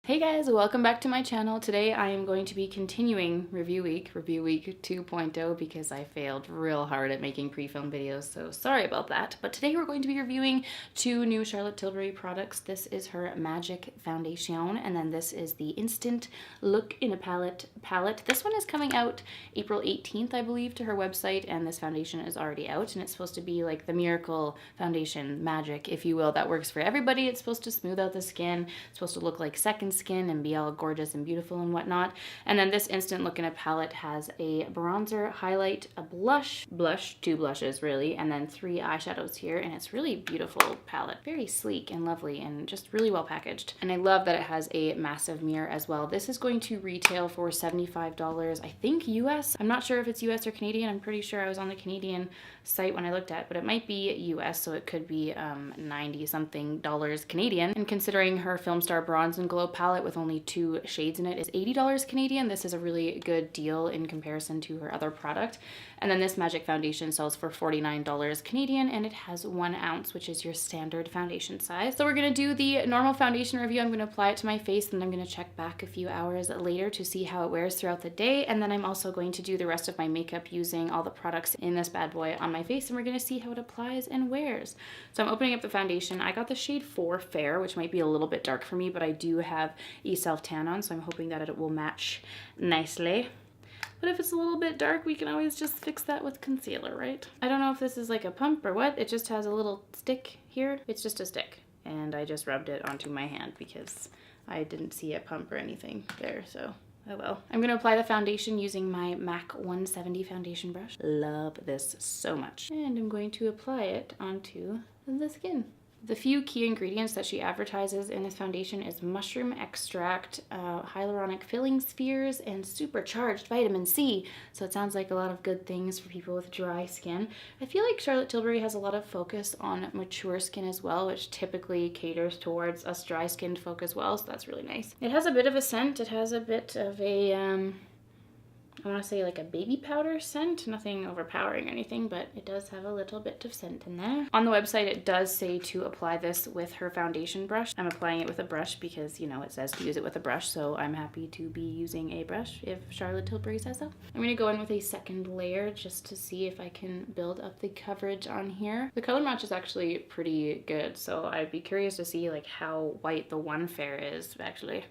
Hey guys, welcome back to my channel. Today I am going to be continuing Review Week 2.0 because I failed real hard at making pre-film videos, so sorry about that. But today we're going to be reviewing two new Charlotte Tilbury products. This is her Magic Foundation, and then this is the Instant Look in a Palette. This one is coming out April 18th, I believe, to her website, and this foundation is already out, and it's supposed to be like the miracle foundation, magic, if you will, that works for everybody. It's supposed to smooth out the skin. It's supposed to look like second skin and be all gorgeous and beautiful and whatnot. And then this Instant Look in a Palette has a bronzer, highlight, a blush, two blushes really, and then 3 eyeshadows here, and it's really beautiful palette. Very sleek and lovely and just really well packaged. And I love that it has a massive mirror as well. This is going to retail for $75, I think US. I'm not sure if it's US or Canadian. I'm pretty sure I was on the Canadian site when I looked at, but it might be US, so it could be 90 something dollars Canadian. And considering her Film Star Bronze and Glow palette with only 2 shades in it is $80 Canadian, this is a really good deal in comparison to her other product. And then this Magic Foundation sells for $49 Canadian, and it has 1 ounce, which is your standard foundation size. So we're gonna do the normal foundation review. I'm gonna apply it to my face, and I'm gonna check back a few hours later to see how it wears throughout the day. And then I'm also going to do the rest of my makeup using all the products in this bad boy on my face, and we're gonna see how it applies and wears. So I'm opening up the foundation. I got the shade 4 Fair, which might be a little bit dark for me, but I do have a self-tan on, so I'm hoping that it will match nicely. But if it's a little bit dark, we can always just fix that with concealer, right? I don't know if this is like a pump or what. It just has a little stick here. It's just a stick, and I just rubbed it onto my hand because I didn't see a pump or anything there, so oh well. I'm gonna apply the foundation using my MAC 170 foundation brush. Love this so much. And I'm going to apply it onto the skin. The few key ingredients that she advertises in this foundation is mushroom extract, hyaluronic filling spheres, and supercharged vitamin C. So it sounds like a lot of good things for people with dry skin. I feel like Charlotte Tilbury has a lot of focus on mature skin as well, which typically caters towards us dry skinned folk as well, so that's really nice. It has a bit of a scent. It has a bit of a, I want to say like a baby powder scent, nothing overpowering or anything, but it does have a little bit of scent in there. On the website, it does say to apply this with her foundation brush. I'm applying it with a brush because, you know, it says to use it with a brush, so I'm happy to be using a brush if Charlotte Tilbury says so. I'm going to go in with a second layer just to see if I can build up the coverage on here. The color match is actually pretty good, so I'd be curious to see like how white the 1 Fair is actually.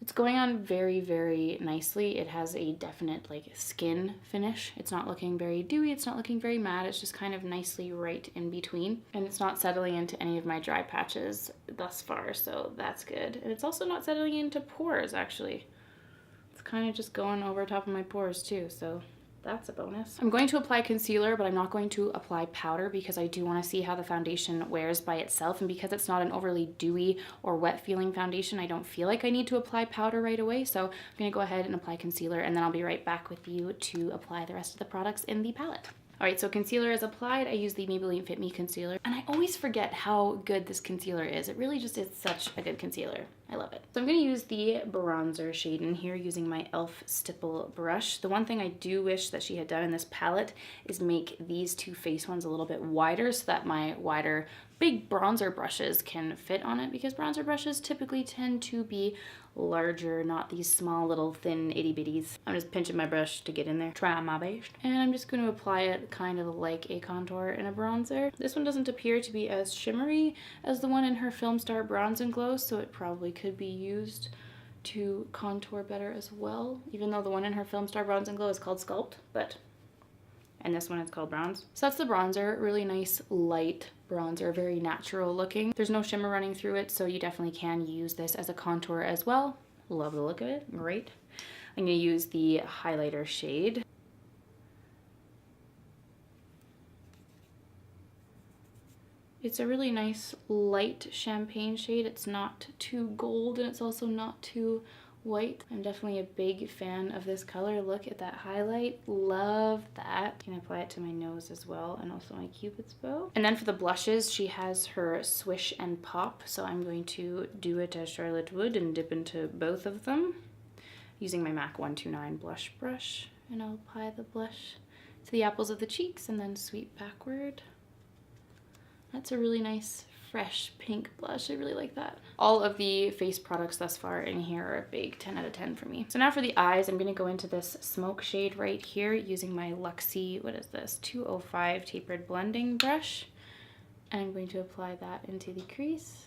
It's going on very, very nicely. It has a definite like skin finish. It's not looking very dewy. It's not looking very matte. It's just kind of nicely right in between. And it's not settling into any of my dry patches thus far, so that's good. And it's also not settling into pores, actually. It's kind of just going over top of my pores too, so that's a bonus. I'm going to apply concealer, but I'm not going to apply powder because I do want to see how the foundation wears by itself. And because it's not an overly dewy or wet feeling foundation, I don't feel like I need to apply powder right away. So I'm going to go ahead and apply concealer, and then I'll be right back with you to apply the rest of the products in the palette. All right, so concealer is applied. I use the Maybelline Fit Me concealer, and I always forget how good this concealer is. It really just is such a good concealer. I love it. So I'm gonna use the bronzer shade in here using my e.l.f. stipple brush. The one thing I do wish that she had done in this palette is make these 2 face ones a little bit wider so that my wider big bronzer brushes can fit on it, because bronzer brushes typically tend to be larger, not these small little thin itty bitties. I'm just pinching my brush to get in there, trying my best. And I'm just going to apply it kind of like a contour in a bronzer. This one doesn't appear to be as shimmery as the one in her Film Star Bronze and Glow, so it probably could be used to contour better as well, even though the one in her Film Star Bronze and Glow is called Sculpt, and this one is called Bronze. So that's the bronzer, really nice light bronzer, very natural looking. There's no shimmer running through it, so you definitely can use this as a contour as well. Love the look of it, great. I'm gonna use the highlighter shade. It's a really nice light champagne shade. It's not too gold, and it's also not too white. I'm definitely a big fan of this color. Look at that highlight. Love that. I can apply it to my nose as well, and also my Cupid's bow. And then for the blushes, she has her Swish and Pop, so I'm going to do it as Charlotte would and dip into both of them using my MAC 129 blush brush. And I'll apply the blush to the apples of the cheeks and then sweep backward. That's a really nice fresh pink blush. I really like that. All of the face products thus far in here are a big 10 out of 10 for me. So now for the eyes, I'm going to go into this smoke shade right here using my Luxie, what is this, 205 tapered blending brush. And I'm going to apply that into the crease.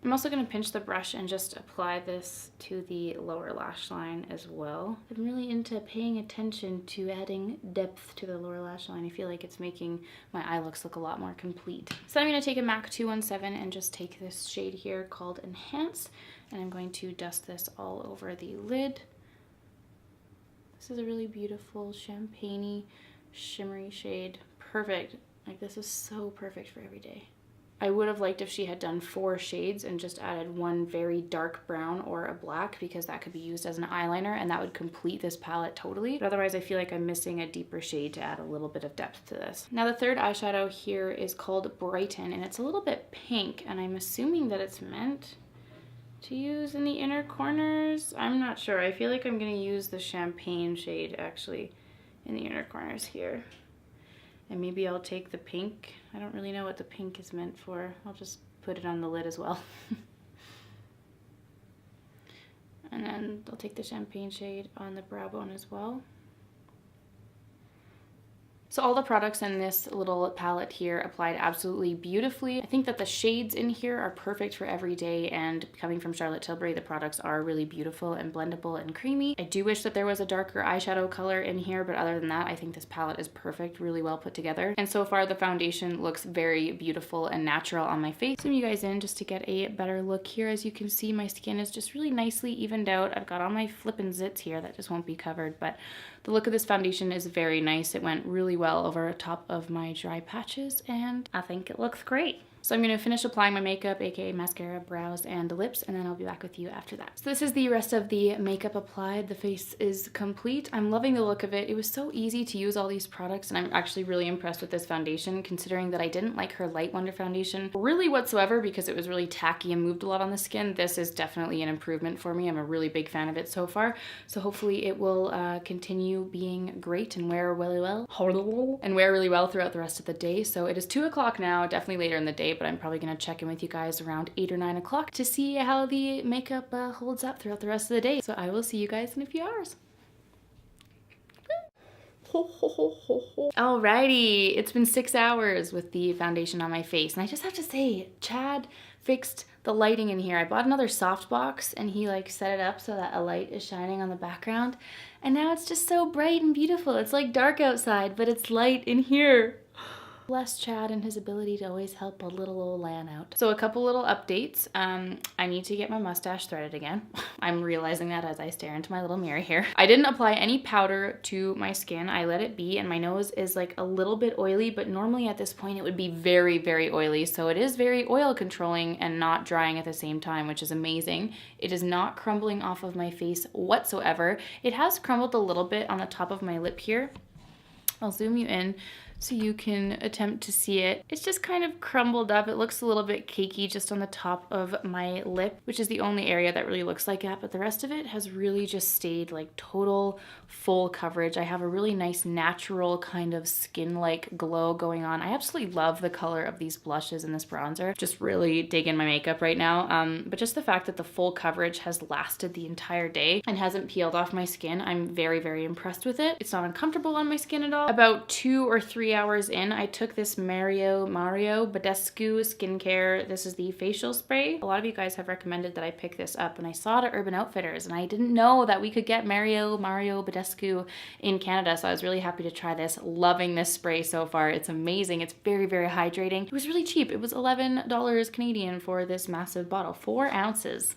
I'm also going to pinch the brush and just apply this to the lower lash line as well. I'm really into paying attention to adding depth to the lower lash line. I feel like it's making my eye looks look a lot more complete. So I'm going to take a MAC 217 and just take this shade here called Enhance, and I'm going to dust this all over the lid. This is a really beautiful champagne-y, shimmery shade. Perfect. Like, this is so perfect for every day. I would have liked if she had done 4 shades and just added one very dark brown or a black, because that could be used as an eyeliner and that would complete this palette totally. But otherwise I feel like I'm missing a deeper shade to add a little bit of depth to this. Now the third eyeshadow here is called Brighten, and it's a little bit pink, and I'm assuming that it's meant to use in the inner corners. I'm not sure. I feel like I'm going to use the champagne shade actually in the inner corners here. And maybe I'll take the pink. I don't really know what the pink is meant for. I'll just put it on the lid as well. And then I'll take the champagne shade on the brow bone as well. So all the products in this little palette here applied absolutely beautifully. I think that the shades in here are perfect for every day, and coming from Charlotte Tilbury, the products are really beautiful and blendable and creamy. I do wish that there was a darker eyeshadow color in here, but other than that, I think this palette is perfect, really well put together. And so far the foundation looks very beautiful and natural on my face. Zoom you guys in just to get a better look here. As you can see, my skin is just really nicely evened out. I've got all my flippin' zits here that just won't be covered, but the look of this foundation is very nice. It went really well over top of my dry patches, and I think it looks great. So I'm going to finish applying my makeup, aka mascara, brows, and lips, and then I'll be back with you after that. So this is the rest of the makeup applied. The face is complete. I'm loving the look of it. It was so easy to use all these products, and I'm actually really impressed with this foundation, considering that I didn't like her Light Wonder foundation really whatsoever because it was really tacky and moved a lot on the skin. This is definitely an improvement for me. I'm a really big fan of it so far. So hopefully it will continue being great and wear really well. And wear really well throughout the rest of the day. So it is 2 o'clock now, definitely later in the day, but I'm probably going to check in with you guys around 8 or 9 o'clock to see how the makeup holds up throughout the rest of the day. So I will see you guys in a few hours. Alrighty, it's been 6 hours with the foundation on my face, and I just have to say, Chad fixed the lighting in here. I bought another softbox and he like set it up so that a light is shining on the background, and now it's just so bright and beautiful. It's like dark outside, but it's light in here. Bless Chad and his ability to always help a little old Lan out. So a couple little updates. I need to get my mustache threaded again. I'm realizing that as I stare into my little mirror here. I didn't apply any powder to my skin. I let it be, and my nose is like a little bit oily, but normally at this point it would be very, very oily. So it is very oil controlling and not drying at the same time, which is amazing. It is not crumbling off of my face whatsoever. It has crumbled a little bit on the top of my lip here. I'll zoom you in so you can attempt to see it. It's just kind of crumbled up. It looks a little bit cakey just on the top of my lip, which is the only area that really looks like that, but the rest of it has really just stayed like total full coverage. I have a really nice natural kind of skin-like glow going on. I absolutely love the color of these blushes and this bronzer. Just really digging my makeup right now. But just the fact that the full coverage has lasted the entire day and hasn't peeled off my skin, I'm very, very impressed with it. It's not uncomfortable on my skin at all. About 2 or 3 hours in, I took this Mario Badescu skincare. This is the facial spray. A lot of you guys have recommended that I pick this up, and I saw it at Urban Outfitters, and I didn't know that we could get Mario Badescu in Canada, so I was really happy to try this. Loving this spray so far. It's amazing. It's very, very hydrating. It was really cheap. It was $11 Canadian for this massive bottle, 4 ounces.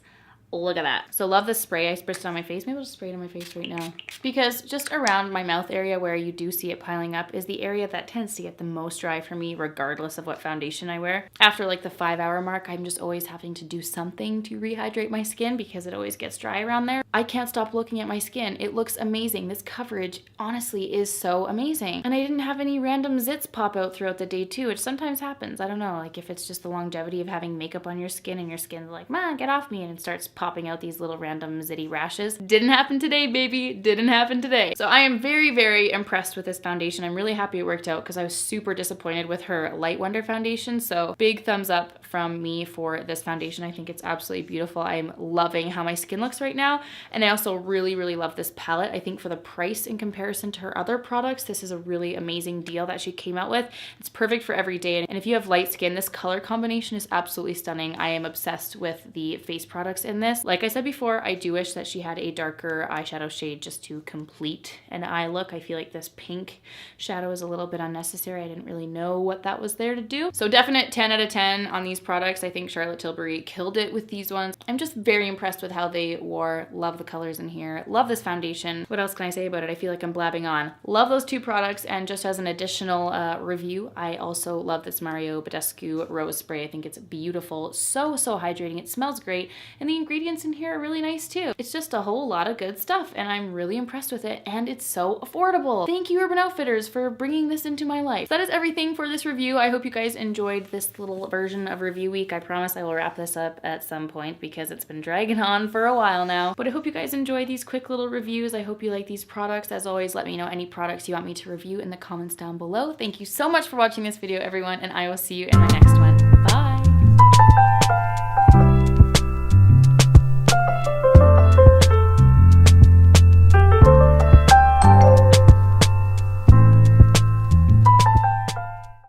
Look at that. So love this spray. I spritz it on my face. Maybe I'll just spray it on my face right now. Because just around my mouth area where you do see it piling up is the area that tends to get the most dry for me regardless of what foundation I wear. After like the 5-hour mark, I'm just always having to do something to rehydrate my skin because it always gets dry around there. I can't stop looking at my skin. It looks amazing. This coverage honestly is so amazing. And I didn't have any random zits pop out throughout the day too, which sometimes happens. I don't know, like if it's just the longevity of having makeup on your skin and your skin's like, man, get off me, and it starts popping popping out these little random zitty rashes. Didn't happen today, baby. Didn't happen today. So I am very, very impressed with this foundation. I'm really happy it worked out because I was super disappointed with her Light Wonder foundation. So big thumbs up from me for this foundation. I think it's absolutely beautiful. I'm loving how my skin looks right now. And I also really, really love this palette. I think for the price in comparison to her other products, this is a really amazing deal that she came out with. It's perfect for every day. And if you have light skin, this color combination is absolutely stunning. I am obsessed with the face products in this. Like I said before, I do wish that she had a darker eyeshadow shade just to complete an eye look. I feel like this pink shadow is a little bit unnecessary. I didn't really know what that was there to do. So definite 10 out of 10 on these products. I think Charlotte Tilbury killed it with these ones. I'm just very impressed with how they wore. Love the colors in here. Love this foundation. What else can I say about it? I feel like I'm blabbing on. Love those two products, and just as an additional review, I also love this Mario Badescu Rose Spray. I think it's beautiful. So hydrating. It smells great, and the ingredients in here are really nice too. It's just a whole lot of good stuff, and I'm really impressed with it, and it's so affordable. Thank you, Urban Outfitters, for bringing this into my life. So that is everything for this review. I hope you guys enjoyed this little version of review week. I promise I will wrap this up at some point because it's been dragging on for a while now. But I hope you guys enjoy these quick little reviews. I hope you like these products. As always, let me know any products you want me to review in the comments down below. Thank you so much for watching this video, everyone, and I will see you in my next one. Bye!